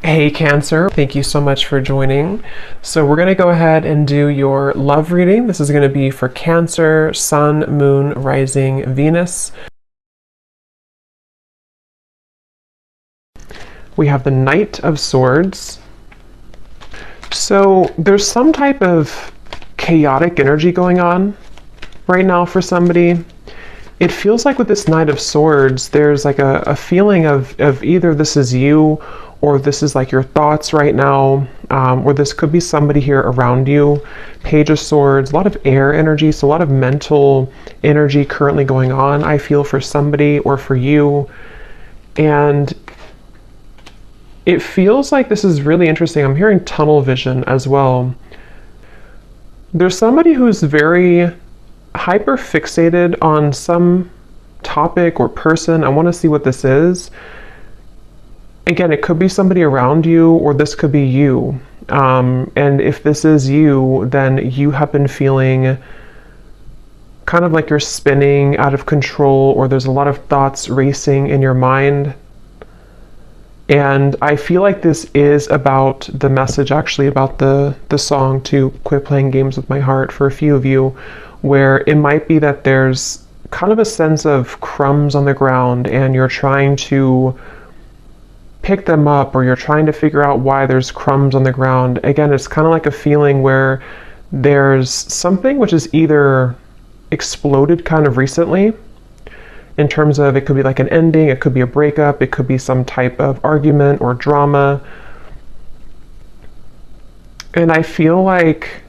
Hey Cancer, thank you so much for joining. So we're going to go ahead and do your love reading. This is going to be for Cancer, Sun, Moon, Rising, Venus. We have the Knight of Swords. So there's some type of chaotic energy going on right now for somebody. It feels like with this Knight of Swords, there's like a feeling of either this is you or this is like your thoughts right now, or this could be somebody here around you. Page of Swords, a lot of air energy, so a lot of mental energy currently going on, I feel, for somebody or for you. And it feels like this is really interesting. I'm hearing tunnel vision as well. There's somebody who's very hyper fixated on some topic or person. I want to see what this is. Again, it could be somebody around you, or this could be you. And if this is you, then you have been feeling kind of like you're spinning out of control, or there's a lot of thoughts racing in your mind. And I feel like this is about the message, actually, about the song to Quit Playing Games with My Heart for a few of you, where it might be that there's kind of a sense of crumbs on the ground and you're trying to pick them up, or you're trying to figure out why there's crumbs on the ground. Again, it's kind of like a feeling where there's something which is either exploded kind of recently, in terms of it could be like an ending, it could be a breakup, it could be some type of argument or drama. And I feel like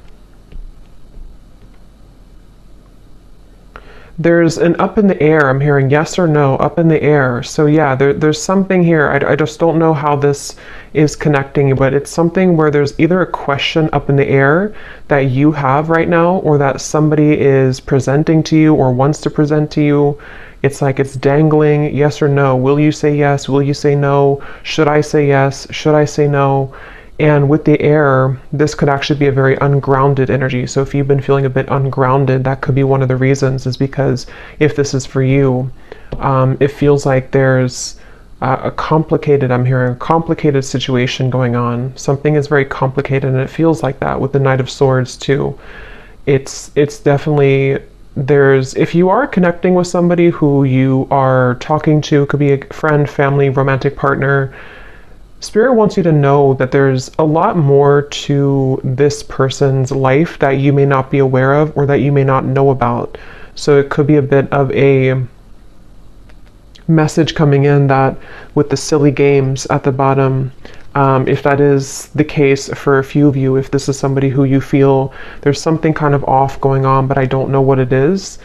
there's an up in the air. I'm hearing yes or no, up in the air. So yeah, there's something here. I just don't know how this is connecting, but it's something where there's either a question up in the air that you have right now, or that somebody is presenting to you or wants to present to you. It's like it's dangling, yes or no. Will you say yes? Will you say no? Should I say yes? Should I say no? And with the air, this could actually be a very ungrounded energy. So if you've been feeling a bit ungrounded, that could be one of the reasons, is because if this is for you, it feels like there's I'm hearing a complicated situation going on. Something is very complicated, and it feels like that with the Knight of Swords too. It's definitely, if you are connecting with somebody who you are talking to, could be a friend, family, romantic partner, Spirit wants you to know that there's a lot more to this person's life that you may not be aware of, or that you may not know about. So it could be a bit of a message coming in that with the silly games at the bottom, if that is the case for a few of you, if this is somebody who you feel there's something kind of off going on, but I don't know what it is,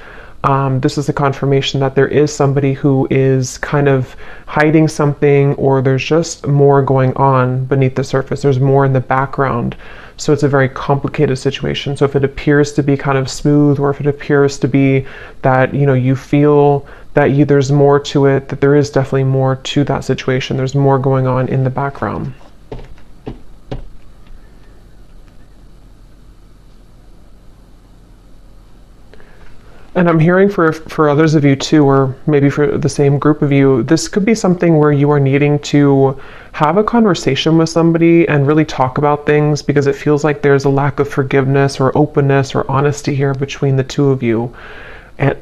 this is a confirmation that there is somebody who is kind of hiding something, or there's just more going on beneath the surface. There's more in the background. So it's a very complicated situation. So if it appears to be kind of smooth, or if it appears to be that, you feel that there's more to it, that there is definitely more to that situation. There's more going on in the background. And I'm hearing for others of you too, or maybe for the same group of you, this could be something where you are needing to have a conversation with somebody and really talk about things, because it feels like there's a lack of forgiveness or openness or honesty here between the two of you. And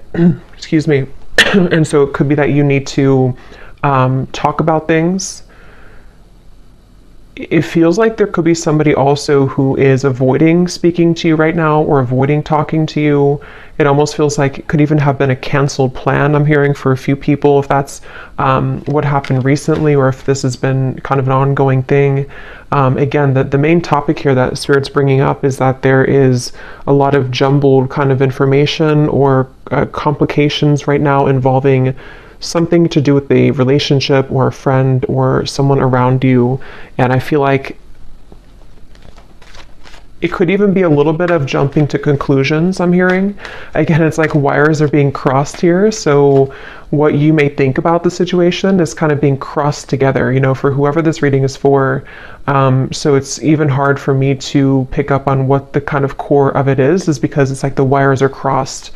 excuse me. And so it could be that you need to talk about things. It feels like there could be somebody also who is avoiding speaking to you right now, or avoiding talking to you. It almost feels like it could even have been a canceled plan, I'm hearing, for a few people, if that's what happened recently, or if this has been kind of an ongoing thing. Again, the main topic here that Spirit's bringing up is that there is a lot of jumbled kind of information, or complications right now involving something to do with a relationship, or a friend, or someone around you. And I feel like it could even be a little bit of jumping to conclusions, I'm hearing. Again, it's like wires are being crossed here. So what you may think about the situation is kind of being crossed together, for whoever this reading is for. So it's even hard for me to pick up on what the kind of core of it is because it's like the wires are crossed.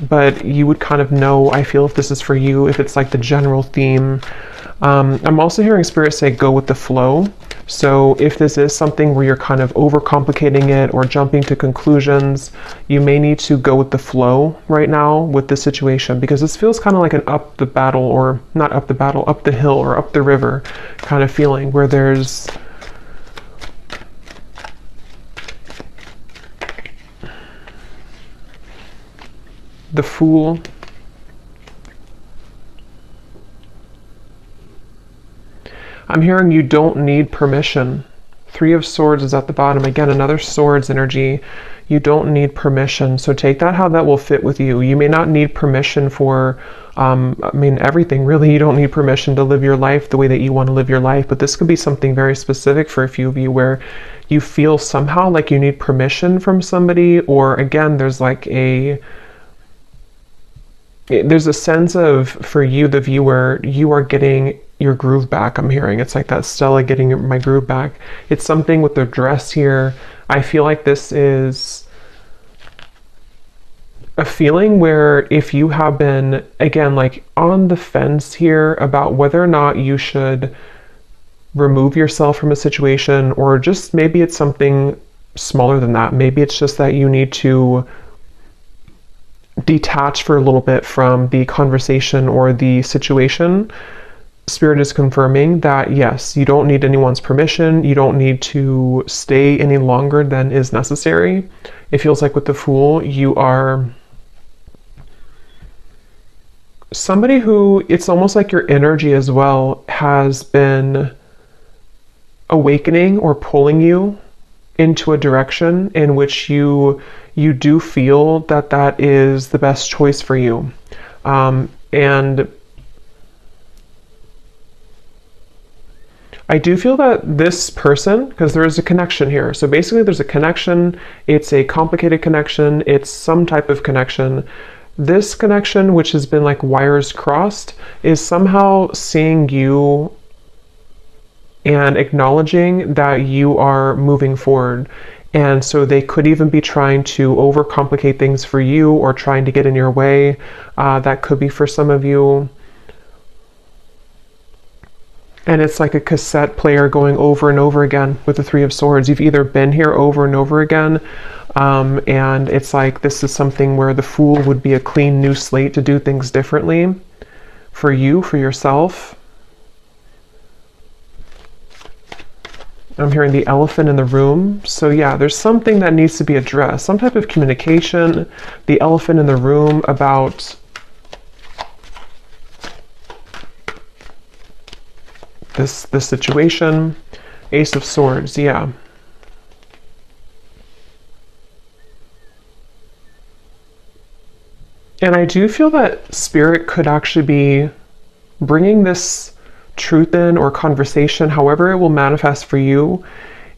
But you would kind of know, I feel, if this is for you, if it's like the general theme. I'm also hearing Spirit say go with the flow. So if this is something where you're kind of overcomplicating it or jumping to conclusions, you may need to go with the flow right now with this situation, because this feels kind of like an up the battle, or not up the battle, up the hill or up the river kind of feeling, where there's the Fool. I'm hearing you don't need permission. Three of Swords is at the bottom. Again, another Swords energy. You don't need permission. So take that how that will fit with you. You may not need permission for, everything really. You don't need permission to live your life the way that you want to live your life. But this could be something very specific for a few of you, where you feel somehow like you need permission from somebody, or again, there's a sense of, for you, the viewer, you are getting your groove back. I'm hearing it's like that Stella getting my groove back. It's something with the dress here. I feel like this is a feeling where if you have been, again, like on the fence here about whether or not you should remove yourself from a situation, or just maybe it's something smaller than that. Maybe it's just that you need to detach for a little bit from the conversation or the situation. Spirit is confirming that yes, you don't need anyone's permission. You don't need to stay any longer than is necessary. It feels like with the Fool, you are somebody who, it's almost like your energy as well has been awakening or pulling you into a direction in which you do feel that that is the best choice for you. And I do feel that this person, because there is a connection here. So basically there's a connection. It's a complicated connection. It's some type of connection. This connection, which has been like wires crossed, is somehow seeing you and acknowledging that you are moving forward. And so they could even be trying to overcomplicate things for you, or trying to get in your way. That could be for some of you. And it's like a cassette player going over and over again with the Three of Swords. You've either been here over and over again, and it's like this is something where the Fool would be a clean new slate to do things differently for you, for yourself. I'm hearing the elephant in the room. So yeah, there's something that needs to be addressed, some type of communication, the elephant in the room about this situation. Ace of Swords, yeah. And I do feel that Spirit could actually be bringing this truth in, or conversation, however it will manifest for you.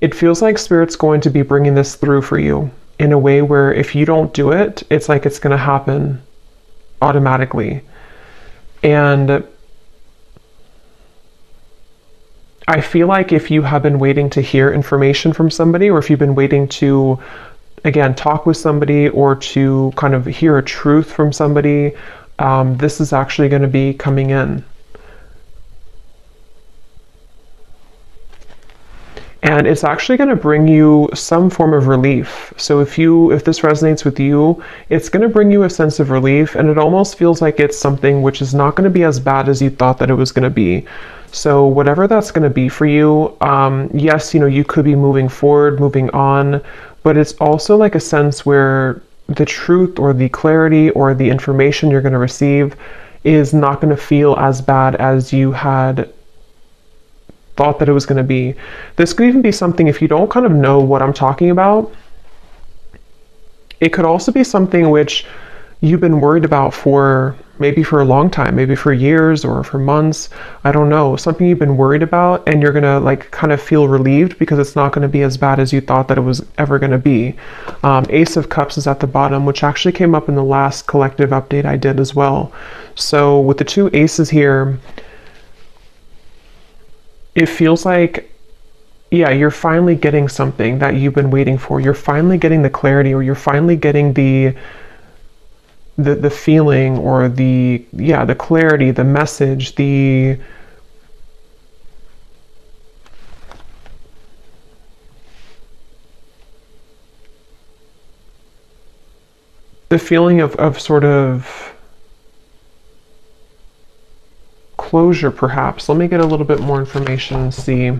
It feels like Spirit's going to be bringing this through for you in a way where if you don't do it, it's like it's going to happen automatically. And I feel like if you have been waiting to hear information from somebody, or if you've been waiting to, again, talk with somebody, or to kind of hear a truth from somebody, this is actually going to be coming in. And it's actually going to bring you some form of relief. So if this resonates with you, it's going to bring you a sense of relief, and it almost feels like it's something which is not going to be as bad as you thought that it was going to be. So whatever that's going to be for you, yes, you could be moving forward, moving on, but it's also like a sense where the truth, or the clarity, or the information you're going to receive is not going to feel as bad as you had thought that it was going to be. This could even be something, if you don't kind of know what I'm talking about, it could also be something which you've been worried about for maybe for a long time, maybe for years or for months. I don't know, something you've been worried about, and you're going to like kind of feel relieved because it's not going to be as bad as you thought that it was ever going to be. Ace of Cups is at the bottom, which actually came up in the last collective update I did as well. So with the two aces here, it feels like, yeah, you're finally getting something that you've been waiting for. You're finally getting the clarity, or you're finally getting the feeling, or the clarity, the message, the feeling of sort of closure, perhaps. Let me get a little bit more information and see.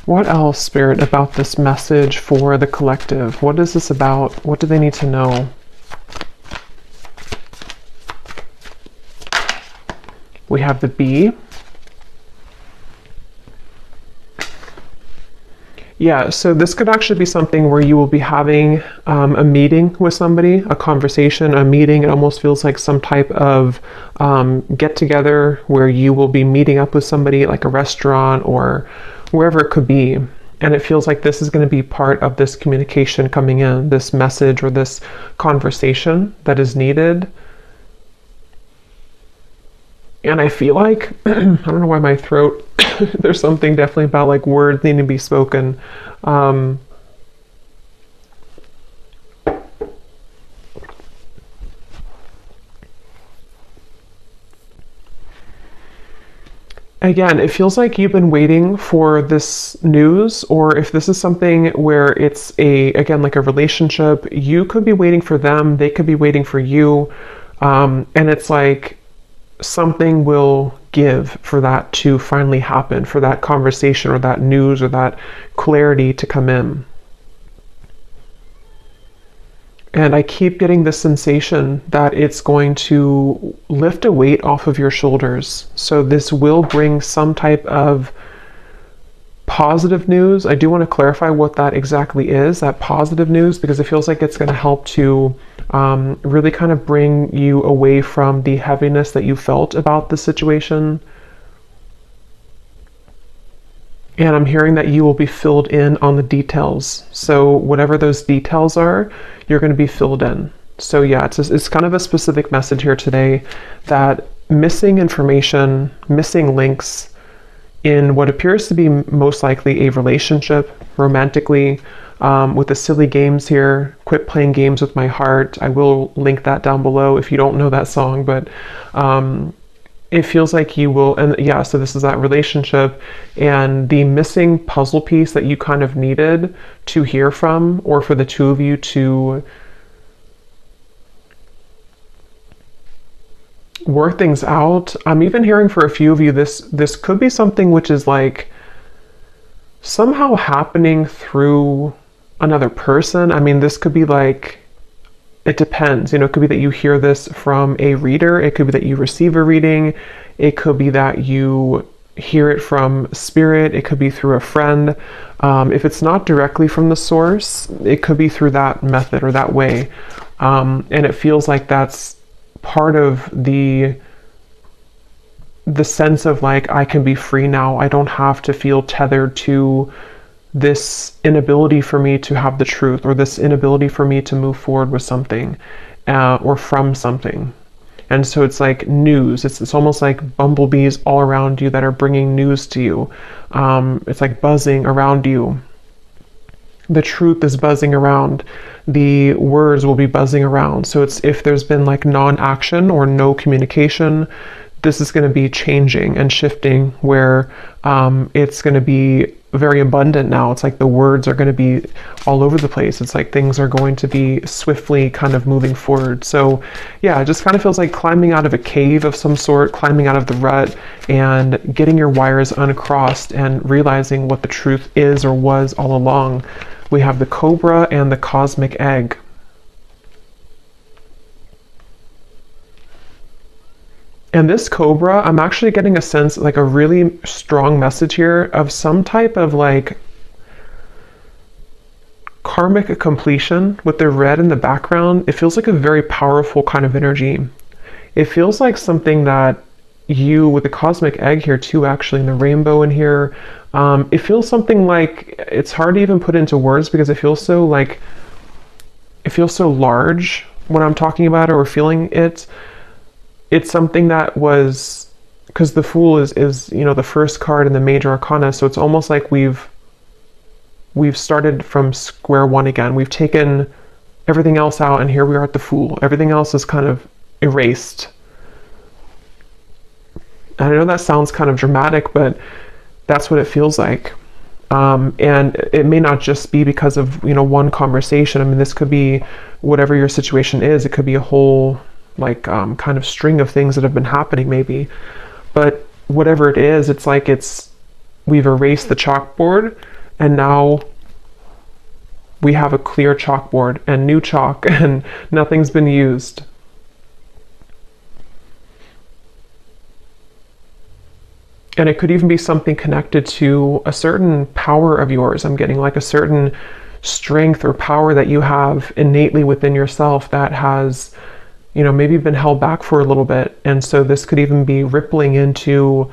What else, Spirit, about this message for the collective? What is this about? What do they need to know? We have the bee. Yeah, so this could actually be something where you will be having a meeting with somebody, a conversation, a meeting. It almost feels like some type of get together where you will be meeting up with somebody, like a restaurant or wherever it could be. And it feels like this is going to be part of this communication coming in, this message or this conversation that is needed. And I feel like, I don't know why my throat, there's something definitely about like words needing to be spoken. Again, it feels like you've been waiting for this news, or if this is something where it's again, like a relationship, you could be waiting for them, they could be waiting for you. And it's like something will give for that to finally happen, for that conversation or that news or that clarity to come in. And I keep getting this sensation that it's going to lift a weight off of your shoulders. So this will bring some type of positive news. I do want to clarify what that exactly is, that positive news, because it feels like it's going to help to really kind of bring you away from the heaviness that you felt about the situation. And I'm hearing that you will be filled in on the details. So whatever those details are, you're going to be filled in. So yeah, it's kind of a specific message here today that missing information, missing links in what appears to be most likely a relationship, romantically, with the silly games here. Quit playing games with my heart. I will link that down below if you don't know that song, but it feels like you will, and yeah, so this is that relationship and the missing puzzle piece that you kind of needed to hear from, or for the two of you to work things out. I'm even hearing for a few of you, this could be something which is like somehow happening through another person. I mean, this could be like, it depends, it could be that you hear this from a reader. It could be that you receive a reading. It could be that you hear it from spirit. It could be through a friend. If it's not directly from the source, it could be through that method or that way. And it feels like that's part of the sense of like, I can be free now. I don't have to feel tethered to this inability for me to have the truth, or this inability for me to move forward with something, or from something. And so it's like news. It's almost like bumblebees all around you that are bringing news to you. It's like buzzing around you. The truth is buzzing around. The words will be buzzing around. So it's, if there's been like non-action or no communication, this is going to be changing and shifting, where it's going to be very abundant now. It's like the words are going to be all over the place. It's like things are going to be swiftly kind of moving forward. So yeah, it just kind of feels like climbing out of a cave of some sort, climbing out of the rut and getting your wires uncrossed and realizing what the truth is or was all along. We have the cobra and the cosmic egg. And this cobra, I'm actually getting a sense, like a really strong message here of some type of like karmic completion with the red in the background. It feels like a very powerful kind of energy. It feels like something that you, with the cosmic egg here too, actually, and the rainbow in here, it feels something like, it's hard to even put into words because it feels so like, it feels so large when I'm talking about it or feeling it. It's something that was, because the Fool is the first card in the major arcana, so it's almost like we've we've started from square one again. We've taken everything else out, and here we are at the Fool. Everything else is kind of erased. And I know that sounds kind of dramatic, but that's what it feels like. And it may not just be because of, one conversation. I mean, this could be whatever your situation is. It could be a whole, kind of string of things that have been happening maybe. But whatever it is, it's like we've erased the chalkboard, and now we have a clear chalkboard and new chalk, and nothing's been used. And it could even be something connected to a certain power of yours. I'm getting like a certain strength or power that you have innately within yourself that has, maybe been held back for a little bit. And so this could even be rippling into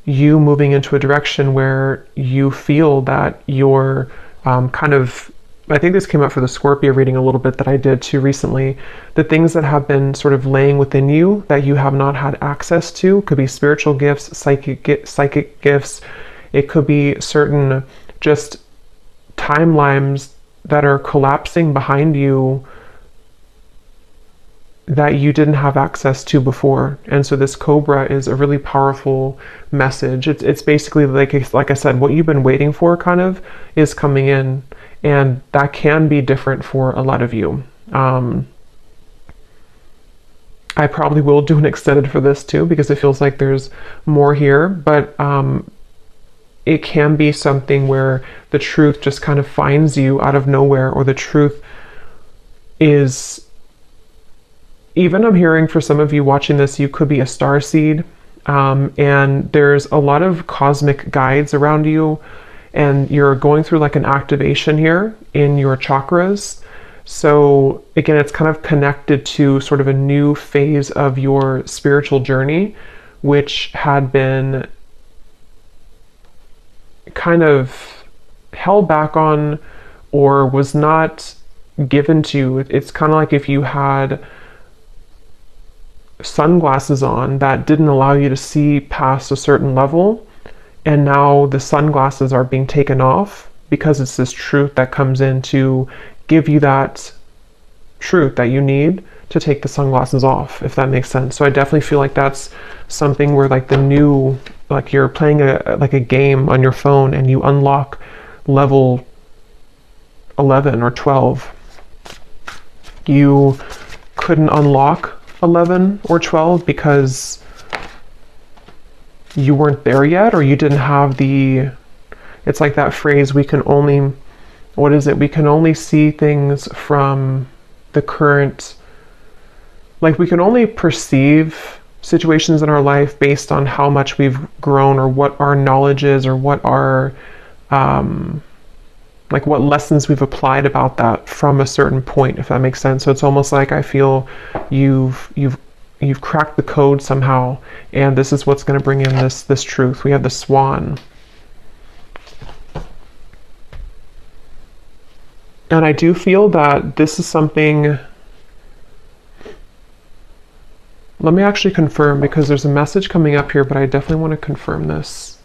you moving into a direction where you feel that you're I think this came up for the Scorpio reading a little bit that I did too recently. The things that have been sort of laying within you that you have not had access to could be spiritual gifts, psychic gifts. It could be certain just timelines that are collapsing behind you that you didn't have access to before. And so this Cobra is a really powerful message. It's basically like I said, what you've been waiting for kind of is coming in. And that can be different for a lot of you. I probably will do an extended for this too, because it feels like there's more here, but it can be something where the truth just kind of finds you out of nowhere, or the truth is, even I'm hearing for some of you watching this, you could be a starseed, and there's a lot of cosmic guides around you, and you're going through like an activation here in your chakras. So again, it's kind of connected to sort of a new phase of your spiritual journey, which had been kind of held back on or was not given to you. It's kind of like if you had sunglasses on that didn't allow you to see past a certain level, and now the sunglasses are being taken off because it's this truth that comes in to give you that truth that you need to take the sunglasses off, if that makes sense. So I definitely feel like that's something where like the new, like you're playing a game on your phone and you unlock level 11 or 12. You couldn't unlock 11 or 12 because you weren't there yet, or you didn't have it's like that phrase, we can only see things from the current, like we can only perceive situations in our life based on how much we've grown, or what our knowledge is, or what our like what lessons we've applied about that from a certain point, if that makes sense. So it's almost like I feel you've cracked the code somehow, and this is what's going to bring in this truth. We have the Swan. And I do feel that this is something, let me actually confirm, because there's a message coming up here, but I definitely want to confirm this.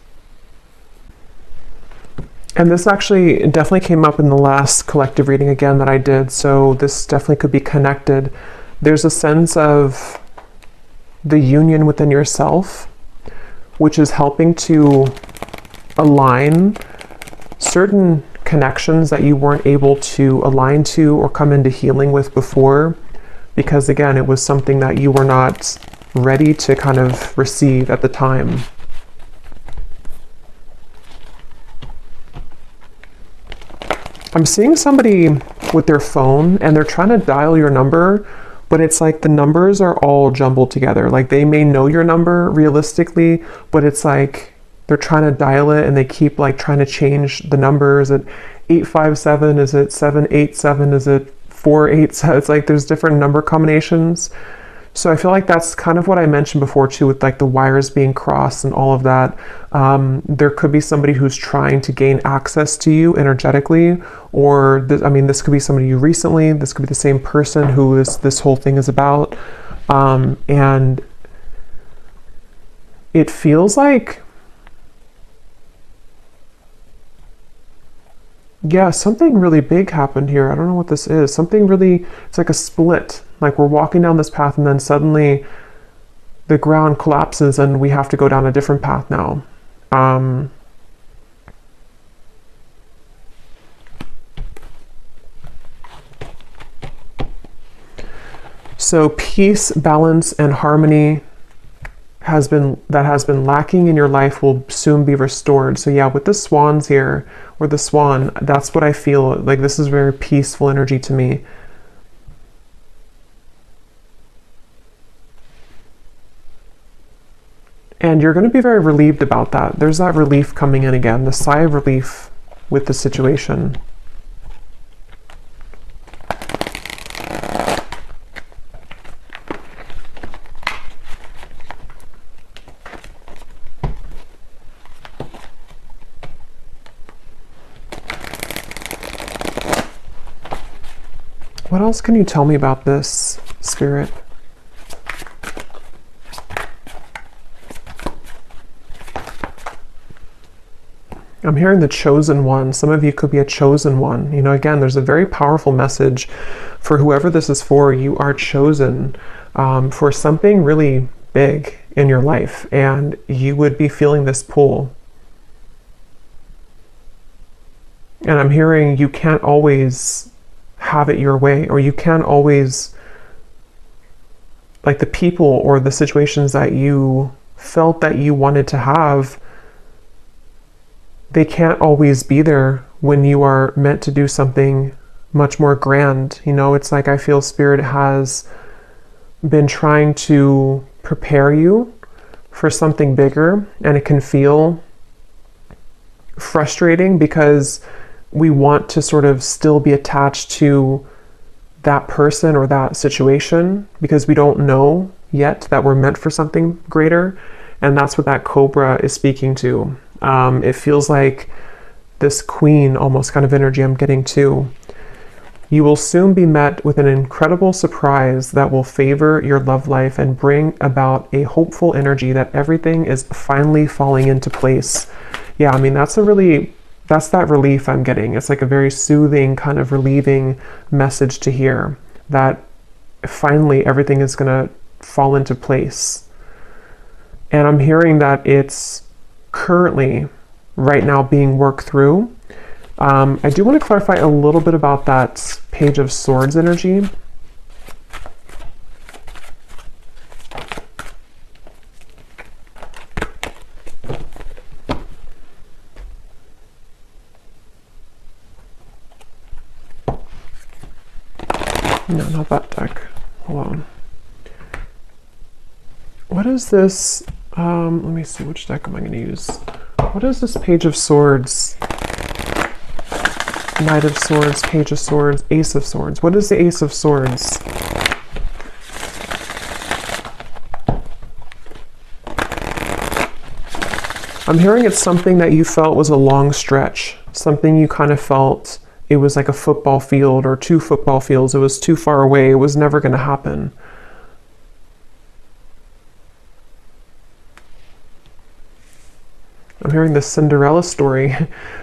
And this actually definitely came up in the last collective reading again that I did, so this definitely could be connected. There's a sense of the union within yourself, which is helping to align certain connections that you weren't able to align to or come into healing with before, because again, it was something that you were not ready to kind of receive at the time. I'm seeing somebody with their phone and they're trying to dial your number, but it's like the numbers are all jumbled together. Like they may know your number realistically, but it's like they're trying to dial it and they keep like trying to change the numbers. Is it 857? Is it 787? Is it 487? It's like there's different number combinations. So I feel like that's kind of what I mentioned before too, with like the wires being crossed and all of that. There could be somebody who's trying to gain access to you energetically, or this could be somebody you recently, this could be the same person who this whole thing is about. And it feels like Yeah, something really big happened here. I don't know what this is. Something really, it's like a split. Like we're walking down this path and then suddenly the ground collapses and we have to go down a different path now. So peace, balance, and harmony has been lacking in your life will soon be restored. So yeah, with the swans here, or the swan, that's what I feel like. This is very peaceful energy to me. And you're going to be very relieved about that. There's that relief coming in again, the sigh of relief with the situation. What else can you tell me about this, Spirit? I'm hearing the chosen one. Some of you could be a chosen one. You know, again, there's a very powerful message for whoever this is for. You are chosen for something really big in your life, and you would be feeling this pull. And I'm hearing you can't always have it your way, or you can't always, like the people or the situations that you felt that you wanted to have, they can't always be there when you are meant to do something much more grand. You know, it's like I feel Spirit has been trying to prepare you for something bigger, and it can feel frustrating because we want to sort of still be attached to that person or that situation because we don't know yet that we're meant for something greater. And that's what that cobra is speaking to. It feels like this queen almost kind of energy I'm getting too. You will soon be met with an incredible surprise that will favor your love life and bring about a hopeful energy that everything is finally falling into place. Yeah, I mean, that's that relief I'm getting. It's like a very soothing, kind of relieving message to hear that finally everything is going to fall into place. And I'm hearing that it's currently, right now, being worked through. I do want to clarify a little bit about that Page of Swords energy. No, not that deck. Hold on. What is this? Let me see, which deck am I going to use? What is this Page of Swords? Knight of Swords, Page of Swords, Ace of Swords. What is the Ace of Swords? I'm hearing it's something that you felt was a long stretch. Something you kind of felt it was like a football field or 2 football fields. It was too far away. It was never going to happen. I'm hearing the Cinderella story.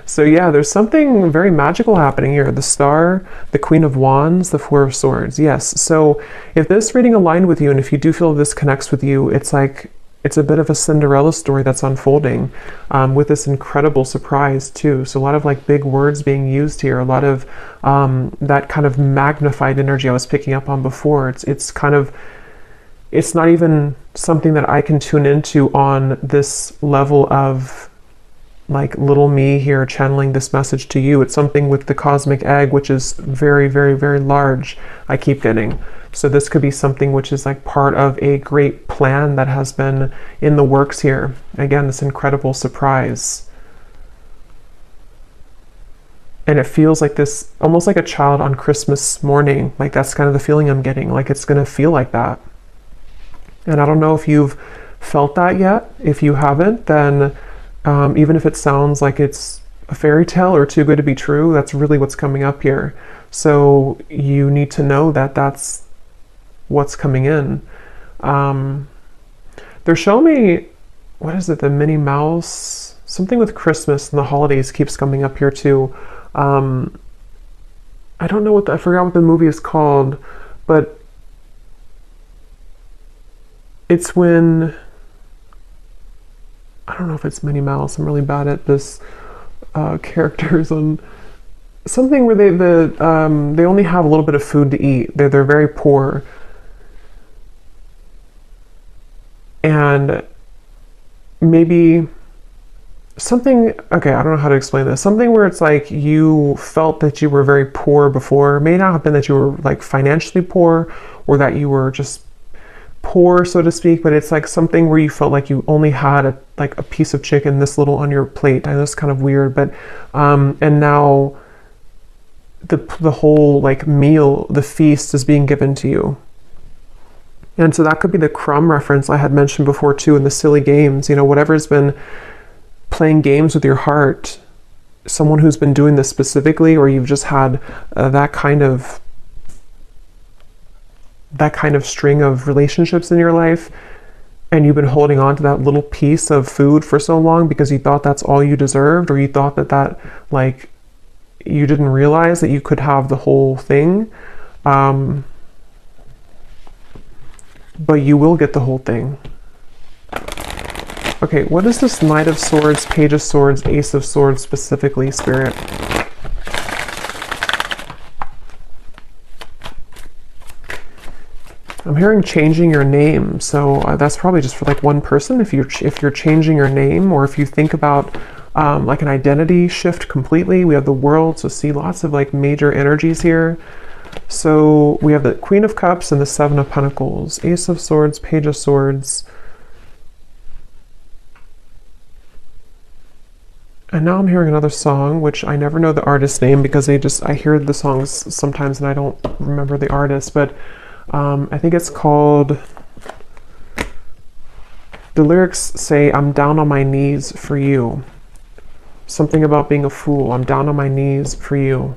So yeah, there's something very magical happening here. The Star, the Queen of Wands, the Four of Swords. Yes. So if this reading aligned with you, and if you do feel this connects with you, it's like it's a bit of a Cinderella story that's unfolding with this incredible surprise too. So a lot of like big words being used here, a lot of that kind of magnified energy I was picking up on before. It's kind of, it's not even something that I can tune into on this level of like little me here channeling this message to you. It's something with the cosmic egg, which is very, very, very large, I keep getting. So this could be something which is like part of a great plan that has been in the works here. Again, this incredible surprise. And it feels like this, almost like a child on Christmas morning. Like that's kind of the feeling I'm getting. Like it's going to feel like that. And I don't know if you've felt that yet. If you haven't, then even if it sounds like it's a fairy tale or too good to be true, that's really what's coming up here. So you need to know that that's what's coming in. They're showing me, what is it, the Minnie Mouse? Something with Christmas and the holidays keeps coming up here too. I don't know I forgot what the movie is called, but it's when, I don't know if it's Minnie Mouse. I'm really bad at this characters on something where they only have a little bit of food to eat. They're very poor, and maybe something, okay, I don't know how to explain this. Something where it's like you felt that you were very poor before. It may not have been that you were like financially poor or that you were just poor, so to speak, but it's like something where you felt like you only had a piece of chicken this little on your plate. I know it's kind of weird, but and now the whole like meal, the feast is being given to you. And so that could be the crumb reference I had mentioned before too, in the silly games, whatever's been playing games with your heart, someone who's been doing this specifically, or you've just had that kind of string of relationships in your life, and you've been holding on to that little piece of food for so long because you thought that's all you deserved, or you thought that like you didn't realize that you could have the whole thing, but you will get the whole thing. Okay, what is this Knight of Swords, Page of Swords, Ace of Swords specifically, Spirit? I'm hearing changing your name, so that's probably just for like one person. If you're changing your name, or if you think about like an identity shift completely. We have the World, so see lots of like major energies here. So we have the Queen of Cups and the Seven of Pentacles, Ace of Swords, Page of Swords. And now I'm hearing another song, which I never know the artist's name because I hear the songs sometimes and I don't remember the artist, but I think it's called, the lyrics say, I'm down on my knees for you. Something about being a fool. I'm down on my knees for you.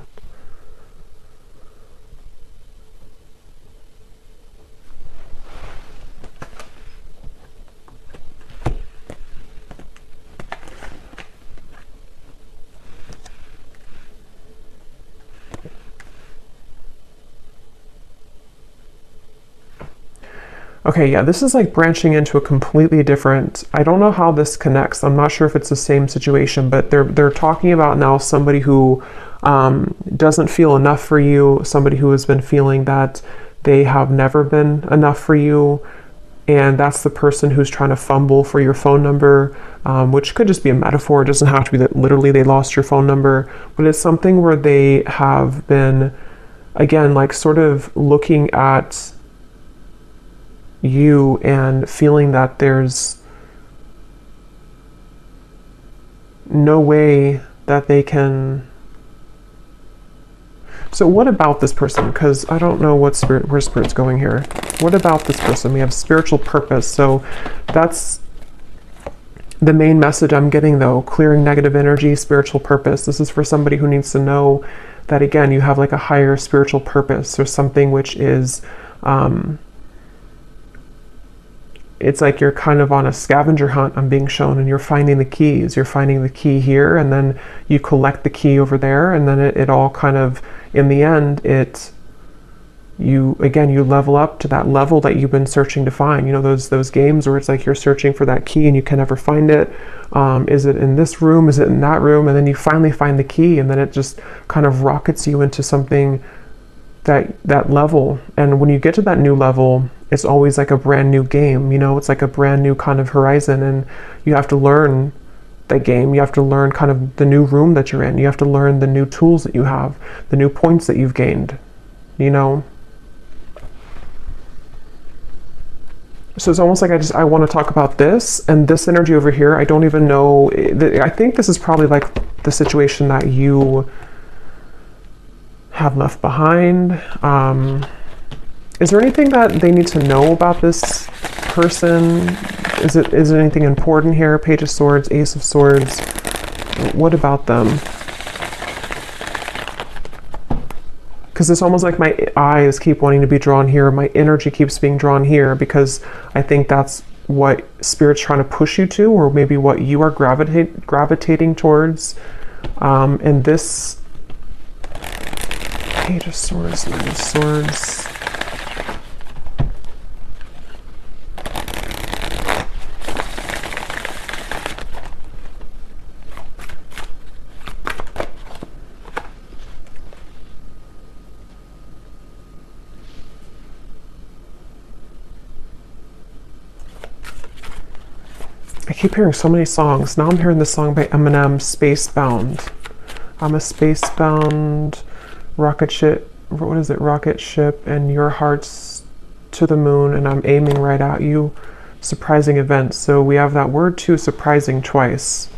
Okay, yeah, this is like branching into a completely different, I don't know how this connects. I'm not sure if it's the same situation, but they're talking about now somebody who doesn't feel enough for you, somebody who has been feeling that they have never been enough for you, and that's the person who's trying to fumble for your phone number, which could just be a metaphor. It doesn't have to be that literally they lost your phone number, but it's something where they have been, again, like sort of looking at you and feeling that there's no way that they can. So what about this person? Because I don't know where Spirit's going here. What about this person? We have spiritual purpose. So that's the main message I'm getting, though. Clearing negative energy, spiritual purpose. This is for somebody who needs to know that, again, you have like a higher spiritual purpose, or something which is it's like you're kind of on a scavenger hunt, I'm being shown, and you're finding the keys. You're finding the key here, and then you collect the key over there, and then it all kind of, in the end, you level up to that level that you've been searching to find. You know, those games where it's like you're searching for that key and you can never find it. Is it in this room? Is it in that room? And then you finally find the key, and then it just kind of rockets you into something, that level. And when you get to that new level, it's always like a brand new game, it's like a brand new kind of horizon, and you have to learn that game. You have to learn kind of the new room that you're in. You have to learn the new tools that you have, the new points that you've gained, So it's almost like I want to talk about this, and this energy over here, I don't even know. I think this is probably like the situation that you have left behind. Is there anything that they need to know about this person? Is it anything important here? Page of Swords, Ace of Swords. What about them? Because it's almost like my eyes keep wanting to be drawn here. My energy keeps being drawn here, because I think that's what Spirit's trying to push you to, or maybe what you are gravitating towards. And this Page of Swords, Knight of Swords. I keep hearing so many songs. Now I'm hearing the song by Eminem, Spacebound. I'm a spacebound rocket ship. What is it? Rocket ship, and your heart's to the moon, and I'm aiming right at you. Surprising events. So we have that word too, surprising, twice.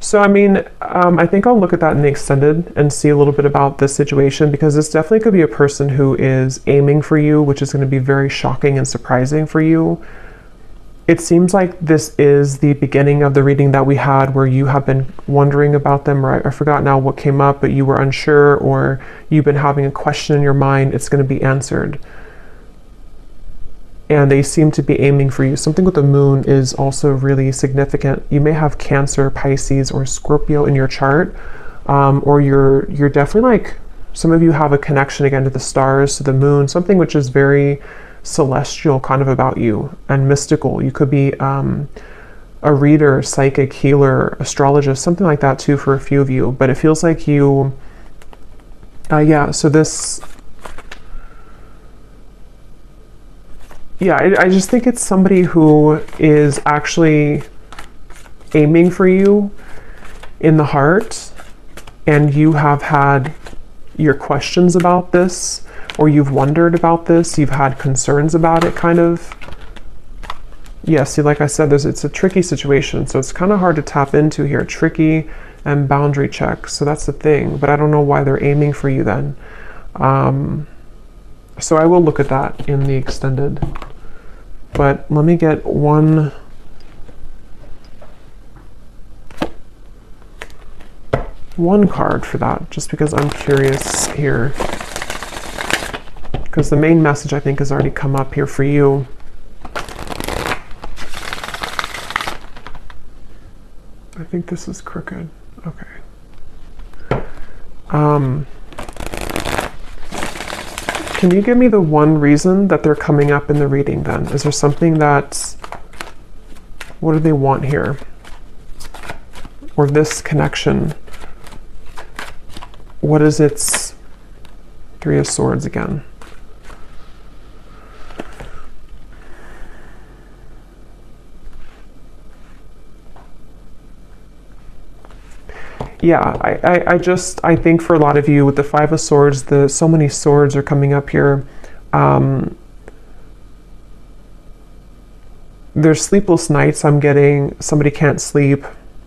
So I mean, I think I'll look at that in the extended and see a little bit about this situation, because this definitely could be a person who is aiming for you, which is going to be very shocking and surprising for you. It seems like this is the beginning of the reading that we had where you have been wondering about them, right? I forgot now what came up, but you were unsure, or you've been having a question in your mind. It's going to be answered. And they seem to be aiming for you. Something with the moon is also really significant. You may have Cancer, Pisces, or Scorpio in your chart, or you're definitely like, some of you have a connection again to the stars, to the moon, something which is very celestial kind of about you and mystical. You could be a reader, psychic, healer, astrologist, something like that too for a few of you. But it feels like you, so this, I just think it's somebody who is actually aiming for you in the heart, and you have had your questions about this, or you've wondered about this, you've had concerns about it, kind of. Yeah, see, like I said, it's a tricky situation, so it's kind of hard to tap into here. Tricky and boundary check, so that's the thing, but I don't know why they're aiming for you then. So I will look at that in the extended. But let me get one card for that, just because I'm curious here. Because the main message, I think, has already come up here for you. I think this is crooked. Okay. Can you give me the one reason that they're coming up in the reading then? Is there something that, what do they want here? Or this connection? What is its Three of Swords again? Yeah, I think for a lot of you with the Five of Swords, so many swords are coming up here. There's sleepless nights. I'm getting somebody can't sleep,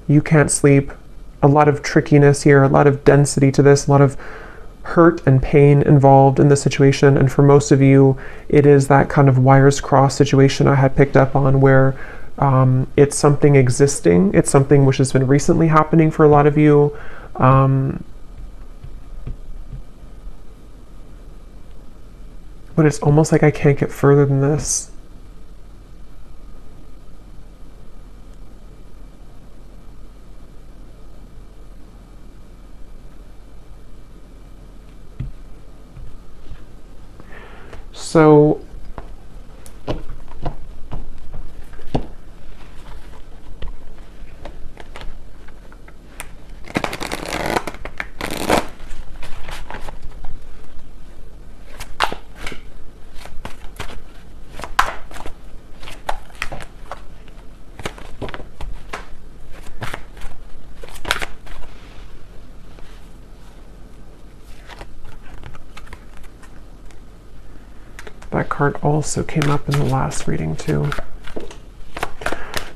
you can't sleep. A lot of trickiness here, a lot of density to this, a lot of hurt and pain involved in the situation. And for most of you, it is that kind of wires crossed situation I had picked up on, where it's something existing. It's something which has been recently happening for a lot of you. But it's almost like I can't get further than this. So that card also came up in the last reading too.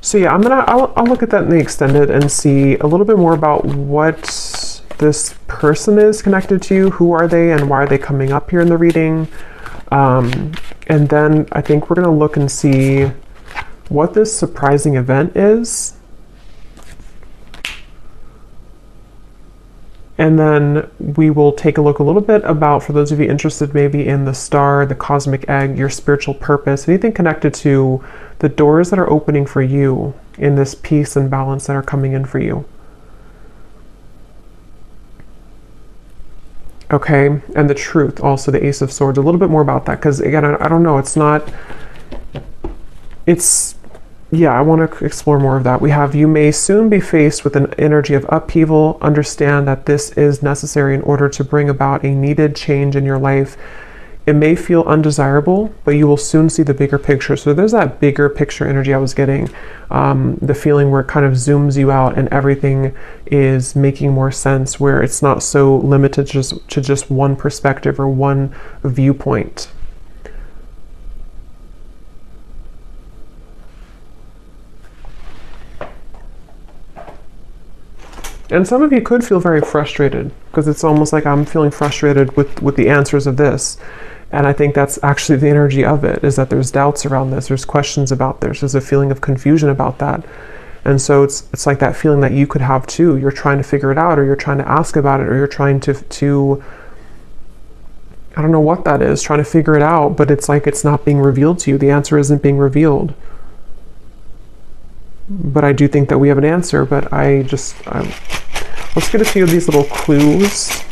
So yeah, I'll look at that in the extended and see a little bit more about what this person is connected to, who are they, and why are they coming up here in the reading. And then I think we're gonna look and see what this surprising event is. And then we will take a look a little bit about, for those of you interested maybe in the star, the cosmic egg, your spiritual purpose, anything connected to the doors that are opening for you in this peace and balance that are coming in for you. Okay, and the truth, also the Ace of Swords. A little bit more about that, because again, I don't know. Yeah, I want to explore more of that. We have, you may soon be faced with an energy of upheaval. Understand that this is necessary in order to bring about a needed change in your life. It may feel undesirable, but you will soon see the bigger picture. So there's that bigger picture energy I was getting, the feeling where it kind of zooms you out and everything is making more sense, where it's not so limited to just one perspective or one viewpoint. And some of you could feel very frustrated, because it's almost like I'm feeling frustrated with the answers of this. And I think that's actually the energy of it, is that there's doubts around this, there's questions about this, there's a feeling of confusion about that. And so it's like that feeling that you could have too. You're trying to figure it out, or you're trying to ask about it, or you're trying to I don't know what that is, trying to figure it out, but it's like it's not being revealed to you. The answer isn't being revealed. But I do think that we have an answer, but let's get a few of these little clues.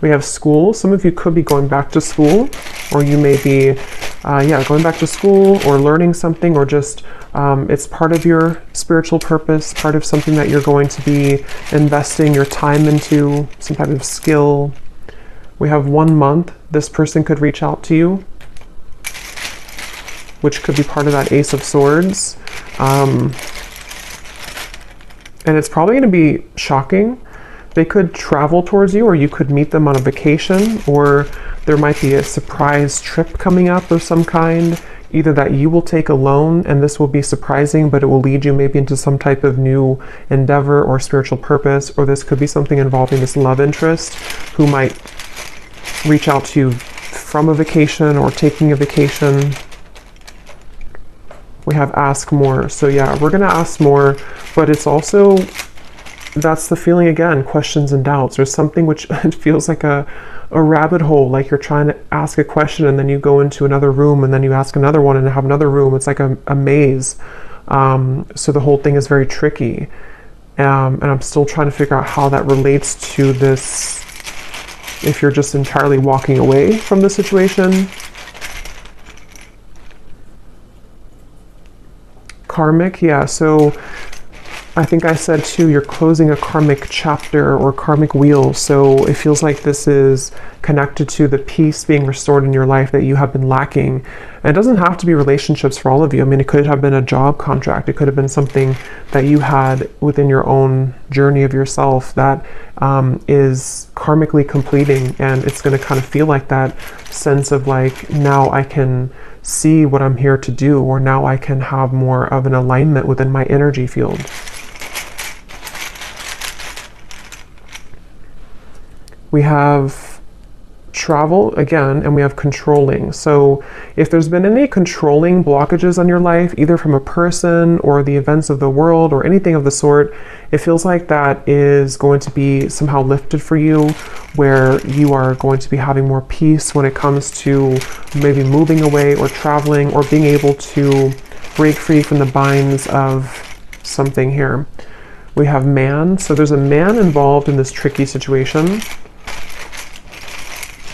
We have school. Some of you could be going back to school, or you may be, going back to school or learning something, or just it's part of your spiritual purpose, part of something that you're going to be investing your time into, some type of skill. We have 1 month. This person could reach out to you, which could be part of that Ace of Swords. And it's probably going to be shocking. They could travel towards you, or you could meet them on a vacation, or there might be a surprise trip coming up of some kind, either that you will take alone, and this will be surprising, but it will lead you maybe into some type of new endeavor or spiritual purpose, or this could be something involving this love interest who might reach out to you from a vacation or taking a vacation. We have ask more. So yeah, we're going to ask more, but it's also, that's the feeling again, questions and doubts. There's something which it feels like a rabbit hole, like you're trying to ask a question and then you go into another room and then you ask another one and have another room. It's like a maze. So the whole thing is very tricky. And I'm still trying to figure out how that relates to this, if you're just entirely walking away from the situation. Karmic, yeah, so I think I said too, you're closing a karmic chapter or karmic wheel. So it feels like this is connected to the peace being restored in your life that you have been lacking. And it doesn't have to be relationships for all of you. I mean, it could have been a job contract. It could have been something that you had within your own journey of yourself that is karmically completing. And it's going to kind of feel like that sense of like, now I can see what I'm here to do, or now I can have more of an alignment within my energy field. We have travel again, and we have controlling. So if there's been any controlling blockages on your life, either from a person or the events of the world or anything of the sort, it feels like that is going to be somehow lifted for you, where you are going to be having more peace when it comes to maybe moving away or traveling or being able to break free from the binds of something here. We have man. So there's a man involved in this tricky situation,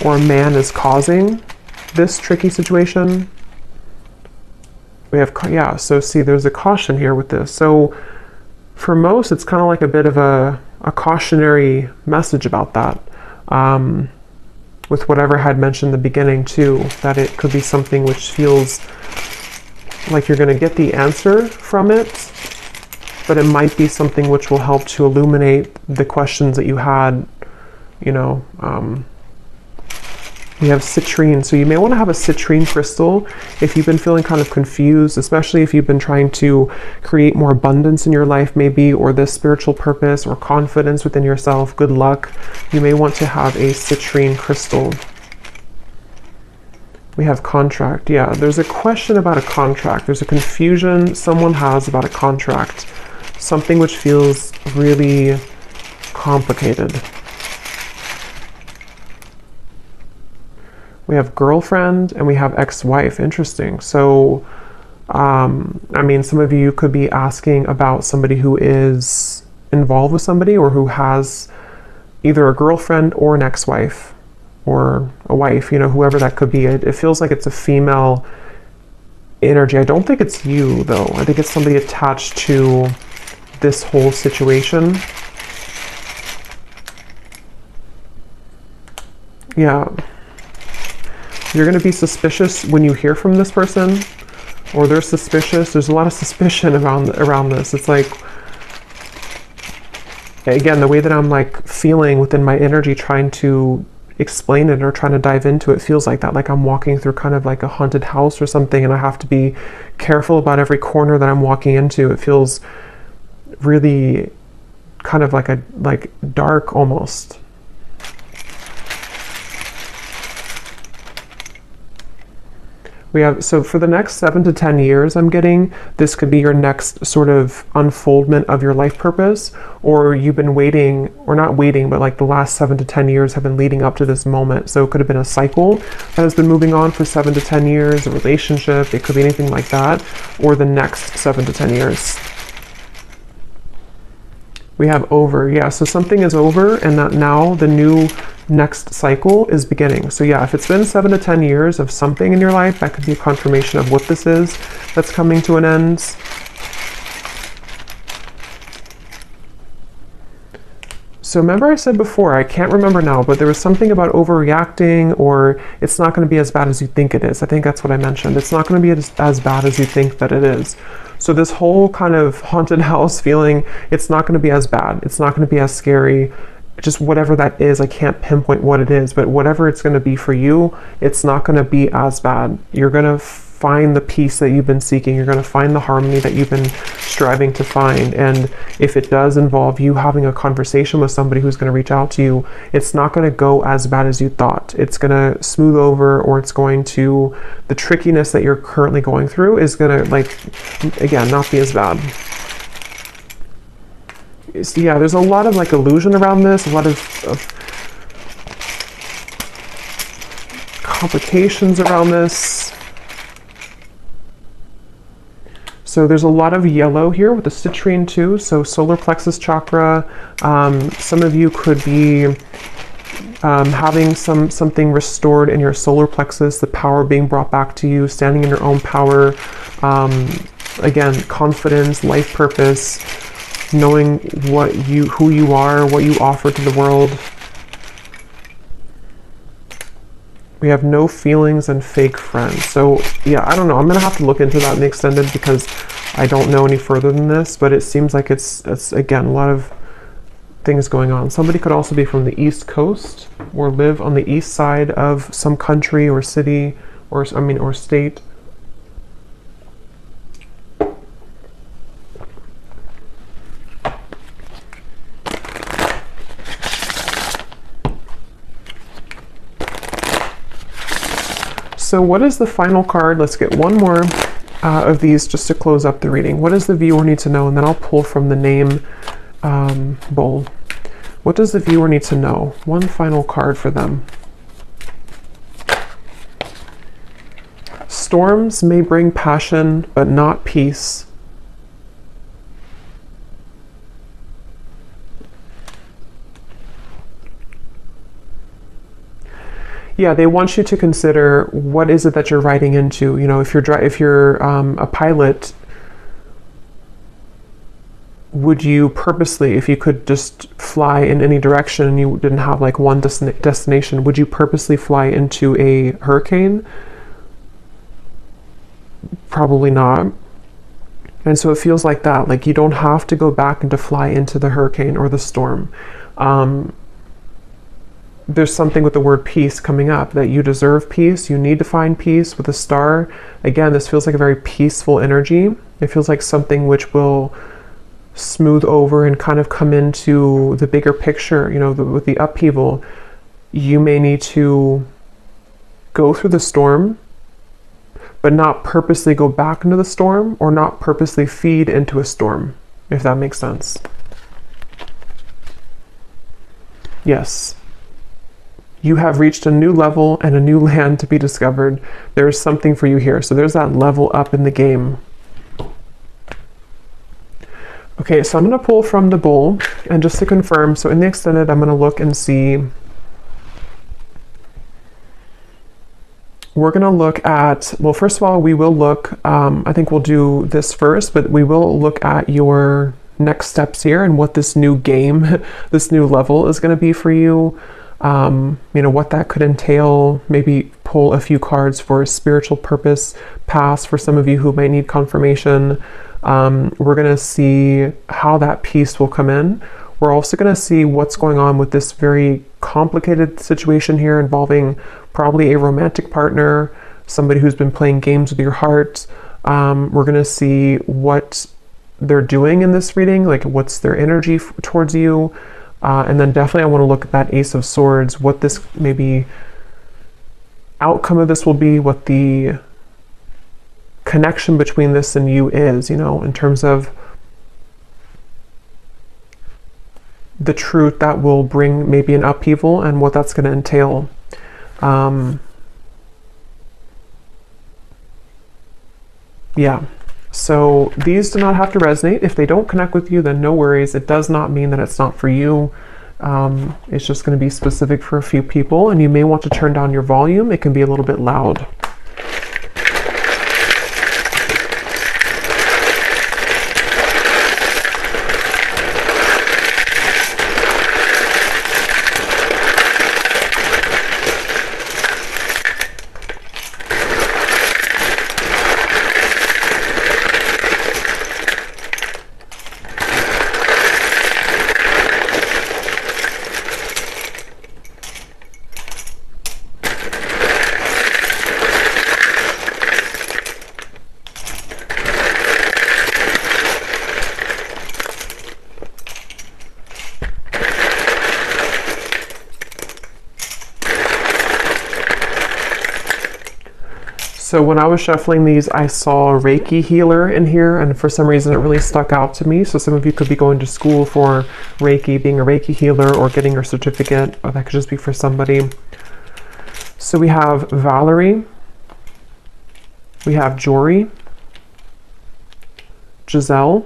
or a man is causing this tricky situation. We have, yeah, so see, there's a caution here with this. So for most, it's kind of like a bit of a cautionary message about that. With whatever I had mentioned in the beginning too, that it could be something which feels like you're going to get the answer from it, but it might be something which will help to illuminate the questions that you had, you know. We have citrine, so you may want to have a citrine crystal if you've been feeling kind of confused, especially if you've been trying to create more abundance in your life maybe, or this spiritual purpose or confidence within yourself, good luck. You may want to have a citrine crystal. We have contract. Yeah, there's a question about a contract. There's a confusion someone has about a contract, something which feels really complicated. We have girlfriend and we have ex-wife. Interesting. So I mean, some of you could be asking about somebody who is involved with somebody or who has either a girlfriend or an ex-wife or a wife, you know, whoever that could be. It feels like it's a female energy. I don't think it's you, though. I think it's somebody attached to this whole situation. Yeah. You're going to be suspicious when you hear from this person, or they're suspicious. There's a lot of suspicion around this. It's like, again, the way that I'm like feeling within my energy, trying to explain it or trying to dive into it, feels like that. Like I'm walking through kind of like a haunted house or something, and I have to be careful about every corner that I'm walking into. It feels really kind of like dark almost. We have, so for the next 7 to 10 years, I'm getting, this could be your next sort of unfoldment of your life purpose, or you've been waiting, or not waiting, but like the last 7 to 10 years have been leading up to this moment. So it could have been a cycle that has been moving on for 7 to 10 years, a relationship, it could be anything like that, or the next 7 to 10 years. We have over, yeah, so something is over and that now the new next cycle is beginning. So yeah, if it's been 7 to 10 years of something in your life, that could be a confirmation of what this is that's coming to an end. So remember I said before, I can't remember now, but there was something about overreacting, or it's not going to be as bad as you think it is. I think that's what I mentioned. It's not going to be as bad as you think that it is. So this whole kind of haunted house feeling, it's not going to be as bad. It's not going to be as scary. Just whatever that is, I can't pinpoint what it is, but whatever it's going to be for you, it's not going to be as bad. You're going to find the peace that you've been seeking. You're going to find the harmony that you've been striving to find. And if it does involve you having a conversation with somebody who's going to reach out to you, it's not going to go as bad as you thought. It's going to smooth over, or it's going to, the trickiness that you're currently going through is going to, like, again, not be as bad. So yeah, there's a lot of like illusion around this, a lot of complications around this. So there's a lot of yellow here with the citrine too. So solar plexus chakra. Some of you could be having something restored in your solar plexus, the power being brought back to you, standing in your own power. Again, confidence, life purpose, knowing who you are, what you offer to the world. We have no feelings and fake friends. So yeah, I don't know. I'm gonna have to look into that in the extended because I don't know any further than this, but it seems like it's again, a lot of things going on. Somebody could also be from the East Coast or live on the east side of some country or city or state. So what is the final card? Let's get one more of these just to close up the reading. What does the viewer need to know? And then I'll pull from the name bowl. What does the viewer need to know? One final card for them. Storms may bring passion, but not peace. Yeah, they want you to consider what is it that you're riding into. You know, if you're a pilot, would you purposely, if you could just fly in any direction and you didn't have like one destination, would you purposely fly into a hurricane? Probably not. And so it feels like that. Like you don't have to go back and to fly into the hurricane or the storm. There's something with the word peace coming up, that you deserve peace. You need to find peace with a star. Again, this feels like a very peaceful energy. It feels like something which will smooth over and kind of come into the bigger picture, you know, with the upheaval. You may need to go through the storm, but not purposely go back into the storm or not purposely feed into a storm, if that makes sense. Yes. You have reached a new level and a new land to be discovered. There's something for you here. So there's that level up in the game. Okay, so I'm going to pull from the bowl, and just to confirm, so in the extended, I'm going to look and see. We're going to look at, well, first of all, we will look, I think we'll do this first, but we will look at your next steps here and what this new game, this new level is going to be for you. You know, what that could entail, maybe pull a few cards for spiritual purpose pass for some of you who might need confirmation. We're going to see how that piece will come in. We're also going to see what's going on with this very complicated situation here involving probably a romantic partner, somebody who's been playing games with your heart. We're going to see what they're doing in this reading, like what's their energy towards you. And then definitely I want to look at that Ace of Swords, what this maybe outcome of this will be, what the connection between this and you is, you know, in terms of the truth that will bring maybe an upheaval and what that's going to entail. Yeah. So these do not have to resonate. If they don't connect with you, then no worries. It does not mean that it's not for you. It's just going to be specific for a few people, and you may want to turn down your volume. It can be a little bit loud. So when I was shuffling these, I saw a Reiki healer in here, and for some reason it really stuck out to me. So some of you could be going to school for Reiki, being a Reiki healer, or getting your certificate, or that could just be for somebody. So we have Valerie, we have Jory, Giselle,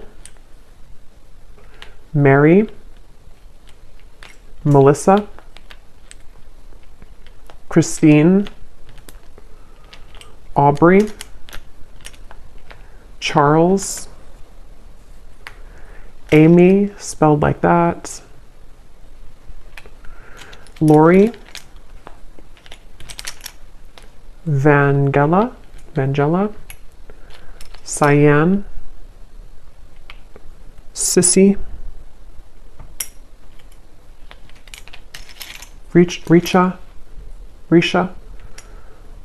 Mary, Melissa, Christine, Aubrey, Charles, Amy, spelled like that, Lori, Vangela, Cyan, Sissy, Risha,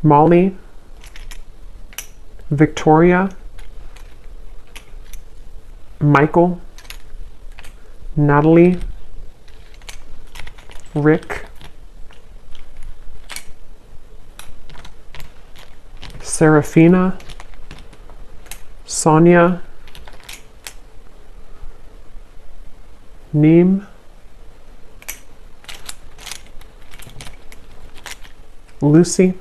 Molly, Victoria, Michael, Natalie, Rick, Serafina, Sonia, Neem, Lucy,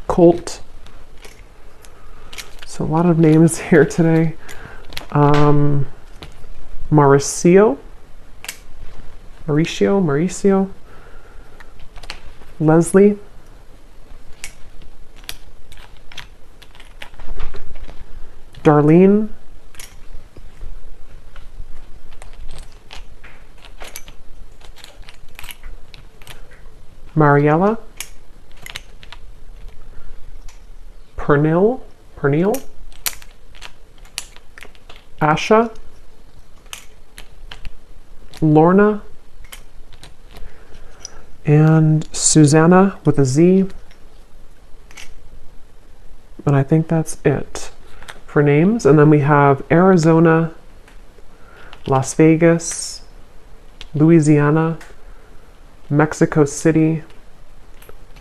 Colt. So a lot of names here today. Mauricio, Leslie, Darlene, Mariella, Pernil, Asha, Lorna, and Susanna with a Z. And I think that's it for names. And then we have Arizona, Las Vegas, Louisiana, Mexico City,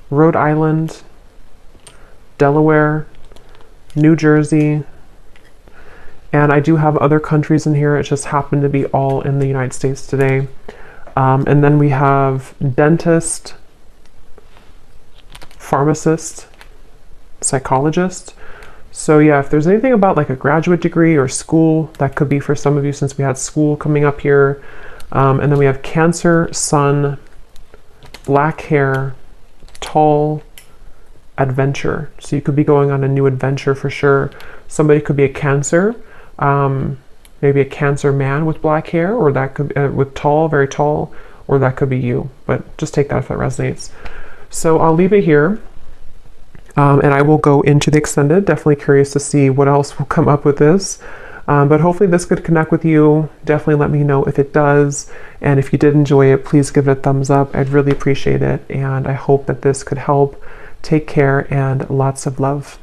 Rhode Island, Delaware, New Jersey, and I do have other countries in here. It just happened to be all in the United States today. And then we have dentist, pharmacist, psychologist. So yeah, if there's anything about like a graduate degree or school, that could be for some of you since we had school coming up here. And then we have Cancer, Sun, black hair, tall, adventure. So you could be going on a new adventure for sure. Somebody could be a Cancer, maybe a Cancer man with black hair, or that could with tall, very tall, or that could be you. But just take that if that resonates. So I'll leave it here. And I will go into the extended. Definitely curious to see what else will come up with this. But hopefully this could connect with you. Definitely let me know if it does. And if you did enjoy it, please give it a thumbs up. I'd really appreciate it. And I hope that this could help. Take care and lots of love.